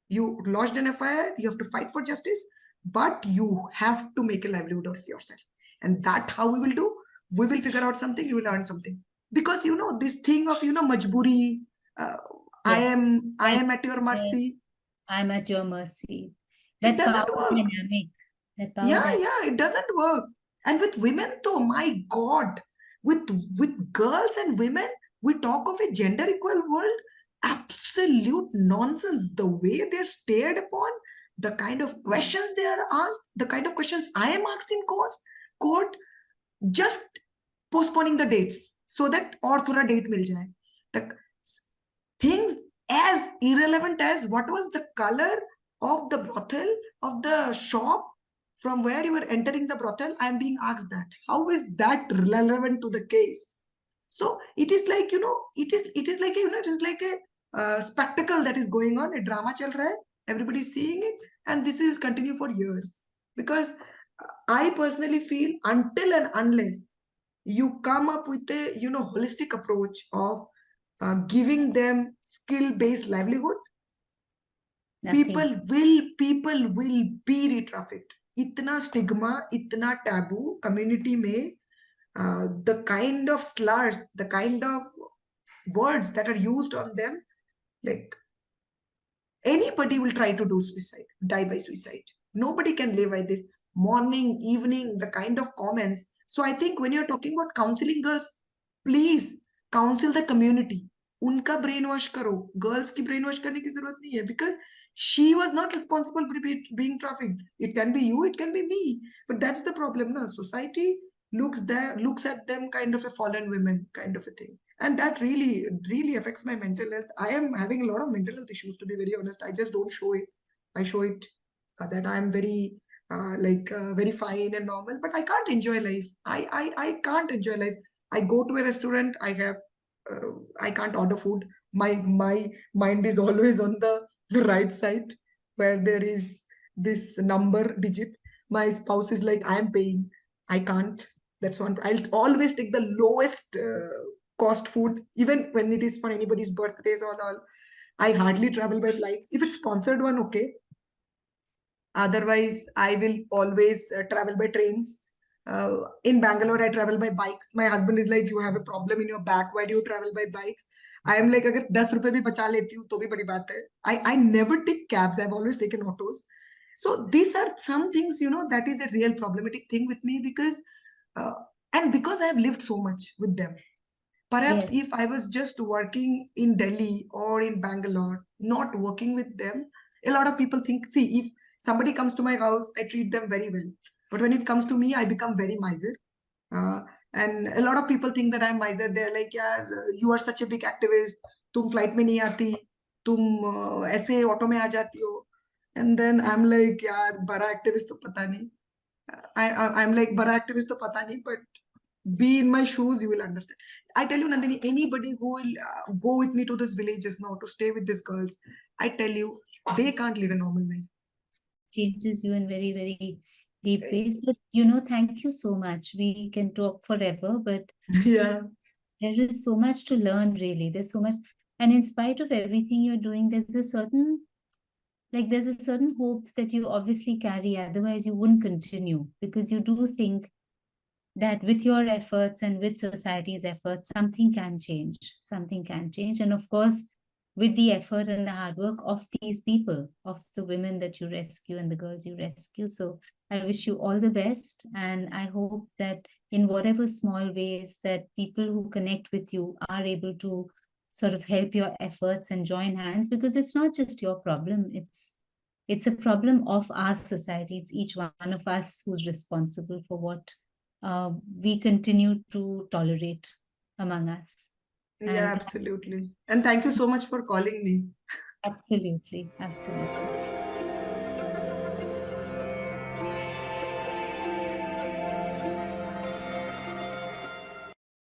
you lodged an FIR, you have to fight for justice, but you have to make a livelihood of yourself. And that how we will do, we will figure out something, you will earn something. Because this thing of majburi, yes. I am at your mercy. I'm at your mercy. It doesn't work. Dynamic. Yeah, it doesn't work. And with women though, my God, with girls and women, we talk of a gender equal world. Absolute nonsense. The way they're stared upon, the kind of questions they are asked, the kind of questions I am asked in court, just postponing the dates so that or thoda date mil jaye. The things as irrelevant as what was the color of the brothel, of the shop, from where you were entering the brothel. I am being asked that. How is that relevant to the case? So it is like, it is like a spectacle that is going on, a drama chal raha hai, everybody is seeing it, and this will continue for years. Because I personally feel, until and unless you come up with a holistic approach of giving them skill-based livelihood, people will be re-trafficked. Itna stigma, itna taboo community में, the kind of slurs, the kind of words that are used on them, like anybody will try to do suicide, die by suicide. Nobody can live by this. Morning, evening, the kind of comments. So I think when you're talking about counseling girls, please counsel the community. उनका brain wash करो. Girls की brain wash करने की जरूरत नहीं है, because she was not responsible for being trafficked. It can be you, it can be me. But that's the problem, na? Society looks at them kind of a fallen women kind of a thing, and that really affects my mental health. I am having a lot of mental health issues, to be very honest. I just don't show it. I show it that I'm very very fine and normal, but I can't enjoy life. I can't enjoy life. I go to a restaurant, I can't order food. My mind is always on the right side where there is this number digit. My spouse is like, I am paying, I can't. That's one. I'll always take the lowest cost food, even when it is for anybody's birthdays or all. I hardly travel by flights. If it's sponsored one, okay. Otherwise, I will always travel by trains. In Bangalore, I travel by bikes. My husband is like, you have a problem in your back. Why do you travel by bikes? I am like, अगर 10 रुपए भी बचा लेती हूँ तो भी बड़ी बात है. I never take cabs. I've always taken autos. So these are some things, that is a real problematic thing with me, because and because I have lived so much with them. Perhaps Yes. if I was just working in Delhi or in Bangalore, not working with them, a lot of people think, see, if somebody comes to my house, I treat them very well. But when it comes to me, I become very miser. Uh, and a lot of people think that I'm miser. They're like, yeah, you are such a big activist. तुम flight में नहीं आती, तुम ऐसे auto में आ जाती हो. And then I'm like, यार बड़ा activist तो पता नहीं. I'm like, बड़ा activist तो पता नहीं, but be in my shoes, you will understand. I tell you, Nandini, anybody who will go with me to this villages now to stay with these girls, I tell you, they can't live a normal life. Changes you in very, very deep ways. But thank you so much. We can talk forever, but Yeah. there is so much to learn, really. There's so much, and in spite of everything you're doing, there's a certain hope that you obviously carry. Otherwise, you wouldn't continue, because you do think that with your efforts and with society's efforts, something can change. Something can change. And of course, with the effort and the hard work of these people, of the women that you rescue and the girls you rescue. So I wish you all the best. And I hope that in whatever small ways that people who connect with you are able to sort of help your efforts and join hands, because it's not just your problem. It's a problem of our society. It's each one of us who's responsible for what we continue to tolerate among us. Yeah, And absolutely. And thank you so much for calling me. absolutely, absolutely.